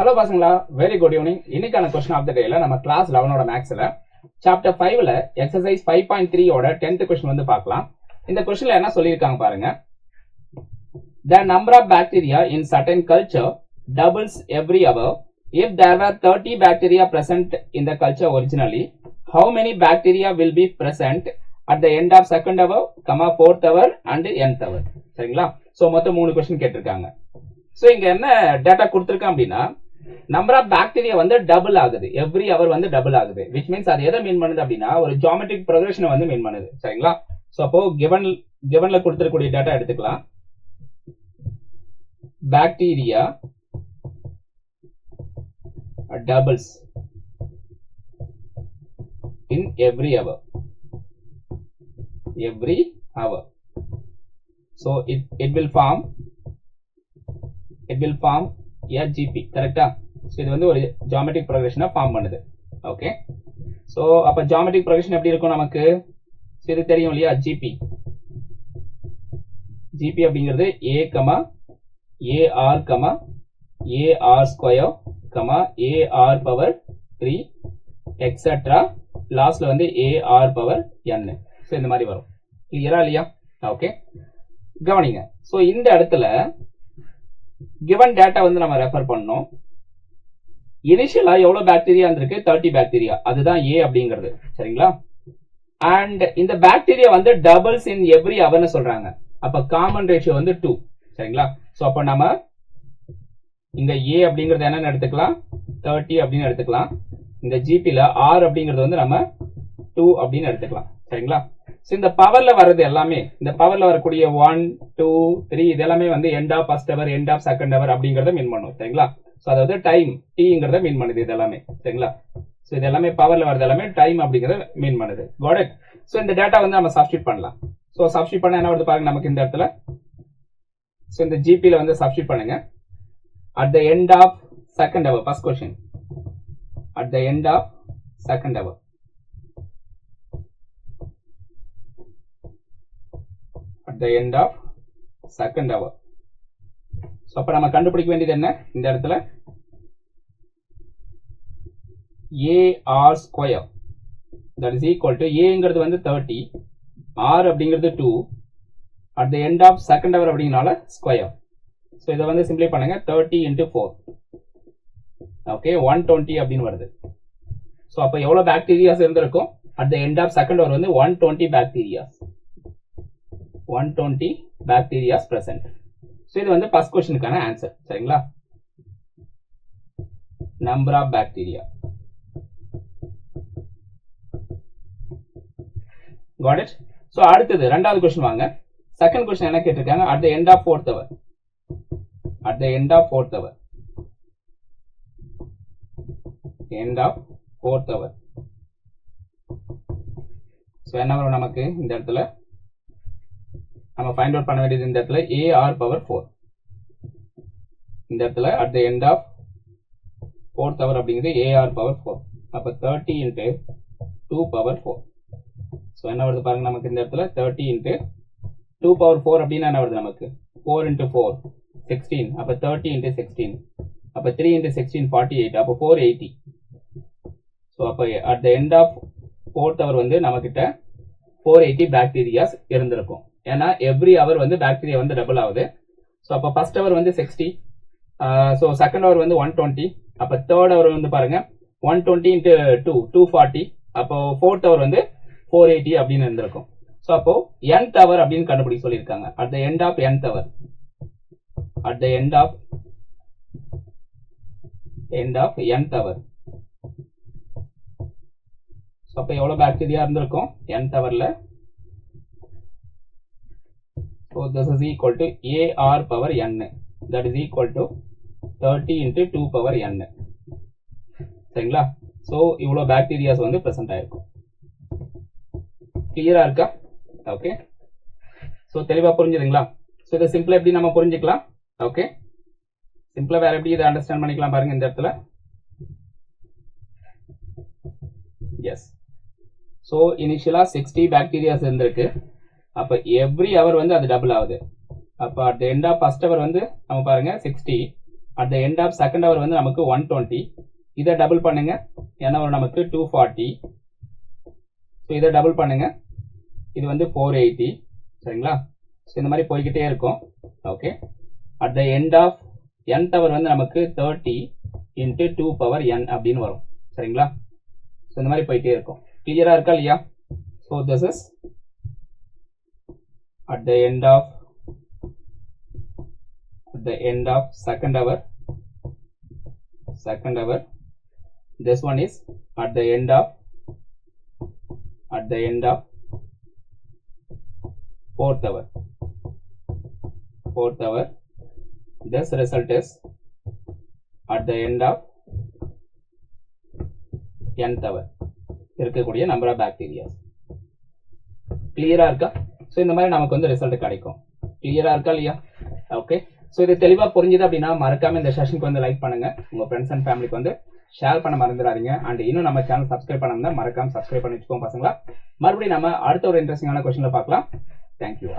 Hello பசங்களா, very good evening. இன்னைக்கான question of the டேல நம்ம கிளாஸ் 11 மேக்ஸ்ல சாப்டர் 5ல எக்ஸசைஸ் 5.3 ஓட 10th கொஸ்டின் வந்து பார்க்கலாம். இந்த கொஸ்டின்ல என்ன சொல்லியிருக்காங்க பாருங்க. The number of bacteria in certain culture doubles every hour. If there were 30 bacteria present in the culture originally, how many bacteria will be present at the end of second hour, fourth hour and nth hour? சரிங்களா? So மொத்தம் 3 question கேட்டிருக்காங்க. So இங்க என்ன data கொடுத்திருக்கான் அப்படின்னா, number of bacteria வந்து double ஆகுது, every அவர் வந்து double ஆகுது. விச் மீன்ஸ் அது எதை மீன் பண்ணுது அப்படின்னா, ஒரு ஜியோமெட்ரிக் ப்ரோக்ரஷனை வந்து மீன் பண்ணுது. சரிங்களா? சோ அப்போ கிவன்ல கொடுத்திருக்கக்கூடிய டேட்டா எடுத்துக்கலாம். Bacteria doubles in every hour. So it will form a GP, கரெக்ட்டா? சோ இது வந்து ஒரு ஜியோமெட்ரிக் ப்ரோக்ரஷனை ஃபார்ம் பண்ணுது. ஓகே, சோ அப்ப ஜியோமெட்ரிக் ப்ரோக்ரஷன் எப்படி இருக்கும் நமக்கு? சோ இது தெரியும் இல்லையா? GP அப்படிங்கிறது A, AR, AR square, AR power 3 etcetera, லாஸ்ட்ல வந்து AR பவர் n. சோ இந்த மாதிரி வரும். கிளியரா இல்லையா? ஓகே, கவனிங்க. சோ இந்த இடத்துல கிவன் டேட்டா வந்து நம்ம ரெஃபர் பண்ணோம். இனிஷியலா எவ்வளவு பாக்டீரியா இருந்திருக்கு? 30 பாக்டீரியா. அதுதான் A அப்படிங்கிறது. சரிங்களா? அண்ட் இந்த பாக்டீரியா வந்து டபுள்ஸ் இன் எவ்ரி ஹவர்னு சொல்றாங்க. அப்ப காமன் ரேஷியோ வந்து 2. சரிங்களா? சோ அப்ப நம்ம இங்க A அப்படிங்கறது என்னன்னு எடுத்துக்கலாம்? 30 அப்படின்னு எடுத்துக்கலாம். இந்த GPல R அப்படிங்கிறது வந்து நம்ம 2 அப்படின்னு எடுத்துக்கலாம். சரிங்களா? சோ இந்த பவர்ல வர்றது எல்லாமே, இந்த பவர்ல வரக்கூடிய 1, 2, 3 இது எல்லாமே வந்து end of first hour, end of second hour அப்படிங்கறத மீன் பண்ணும். சரிங்களா? சோ அதாவது டைம் Tங்கறத மீன் பண்ணுது இது எல்லாமே. சரிங்களா? சோ இது எல்லாமே பவர்ல வரது எல்லாமே டைம் அப்படிங்கறத மீன் பண்ணுது. Got it? சோ இந்த டேட்டா வந்து நம்ம சப்ஸ்டிட்யூட் பண்ணலாம். சோ சப்ஸ்டிட்யூட் பண்ணா என்ன வருது பாருங்க நமக்கு இந்த இடத்துல. சோ இந்த GPல வந்து சப்ஸ்டிட்யூட் பண்ணுங்க. At the end of second hour, first question. At the end of second hour. At the end of second hour. So அப்ப நம்ம கண்டுபிடிக்க வேண்டியது என்ன இந்த இடத்துல? AR square. That is equal to Aங்கிறது வந்து 30, R அப்படிங்கிறது 2, at the end of second hour அப்படிங்கனால ஸ்கொயர். சோ இத வந்து சிம்பிளை பண்ணுங்க. 30 into 4. ஓகே, 120 அப்படின்னு வருது. சோ அப்ப எவ்வளவு பாக்டீரியாஸ் இருந்திருக்கும்? at the end of second hour வந்து 120 பாக்டீரியாஸ். 120 bacterias present. சோ இது வந்து ஃபர்ஸ்ட் क्वेश्चनக்கான ஆன்சர். சரிங்களா? Number of bacteria. Got it? So அடுத்தது இரண்டாவது क्वेश्चन வாங்க. செகண்ட் क्वेश्चन என்ன கேட்டிருக்காங்க? at the end of fourth hour. At the end of fourth hour. End of fourth hour. So என்ன வரும் நமக்கு இந்த இடத்துல? நம்ம ஃபைண்ட் அவுட் பண்ண வேண்டியது இந்த இடத்துல AR power 4. இந்த இடத்துல at the end of fourth hour அப்படிங்கிறது AR power 4. அப்ப 30 into 2 power 4. So என்ன வருது பாருங்க நமக்கு இந்த இடத்துல 30 into 2 power 4 அப்படின்னா என்ன வருது நமக்கு? 4 into 4 16. அப்ப 30 into 16. அப்ப 3 into 16 48. அப்ப 480. So அப்ப at the end of fourth hour வந்து நமக்கிட்ட 480 பாக்டீரியாஸ் இருந்திருக்கும். ஏன்னா எவ்ரி hour வந்து பாக்டீரியா வந்து டபுள் ஆகுது. So அப்ப ஃபர்ஸ்ட் hour வந்து 60. so செகண்ட் hour வந்து 120. அப்ப தேர்ட் hour வந்து பாருங்க 120 into 2 240. அப்போ fourth hour வந்து 480 அப்படின்னு இருந்திருக்கும். So அப்போ nth hour அப்படின்னு கண்டுபிடிக்க சொல்லியிருக்காங்க. at the end of nth hour. At the end of nth hour. So அப்ப எவ்வளவு பாக்டீரியா இருந்திருக்கும் nth hourல? So this is equal to AR power n. That is equal to 30 into 2 power n. சரிங்களா? So இவ்வளவு bacterias வந்து present ஆயிருக்கும். கிளியரா இருக்கா? Okay, so தெளிவா புரிஞ்சுதுங்களா? சோ இத சிம்பிளா எப்படி நம்ம புரிஞ்சுக்கலாம்? ஓகே, சிம்பிளா வேற எப்படி இதை அண்டர்ஸ்டாண்ட் பண்ணிக்கலாம் பாருங்க இந்த இடத்துல. எஸ், சோ இனிஷியலா 60 பாக்டீரியாஸ் இருந்திருக்கு. அப்ப எவ்ரி ஹவர் வந்து அது டபுள் ஆகுது. அப்ப at the end of first hour வந்து நம்ம பாருங்க 60 at the end of second hour வந்து நமக்கு 120. இதை டபுள் பண்ணுங்க, என்ன வரும் நமக்கு 240. ஸோ இதை டபுள் பண்ணுங்க, இது வந்து 480. சரிங்களா? ஸோ இந்த மாதிரி போய்கிட்டே இருக்கும். Okay, at the end of nth hour வந்து நமக்கு 30 into 2 power n அப்படின்னு வரும். சரிங்களா? ஸோ இந்த மாதிரி போயிட்டே இருக்கும். கிளியரா இருக்கா இல்லையா? So this is at the end of second hour. This one is at the end of fourth hour. This result is at the end of nth hour இருக்கக்கூடிய நம்பர் ஆஃப் பாக்டீரியாஸ். கிளியரா இருக்கா? ஸோ இந்த மாதிரி நமக்கு வந்து result கிடைக்கும். கிளியரா இருக்கா இல்லையா? ஓகே, ஸோ இது தெளிவாக புரிஞ்சுது அப்படின்னா மறக்காம இந்த செஷனுக்கு வந்து லைக் பண்ணுங்க, உங்க ஃப்ரெண்ட்ஸ் அண்ட் ஃபேமிலிக்கு வந்து ஷேர் பண்ண மறந்துடாதீங்க. அண்ட் இன்னும் நம்ம சேனல் சப்ஸ்கிரைப் பண்ணாம மறக்காம சப்ஸ்கிரைப் பண்ணி வச்சுக்கோங்க பசங்களா. மறுபடியும் நம்ம அடுத்த ஒரு இன்ட்ரெஸ்டிங்கான கொஸ்டின்ல பார்க்கலாம். தேங்க்யூ.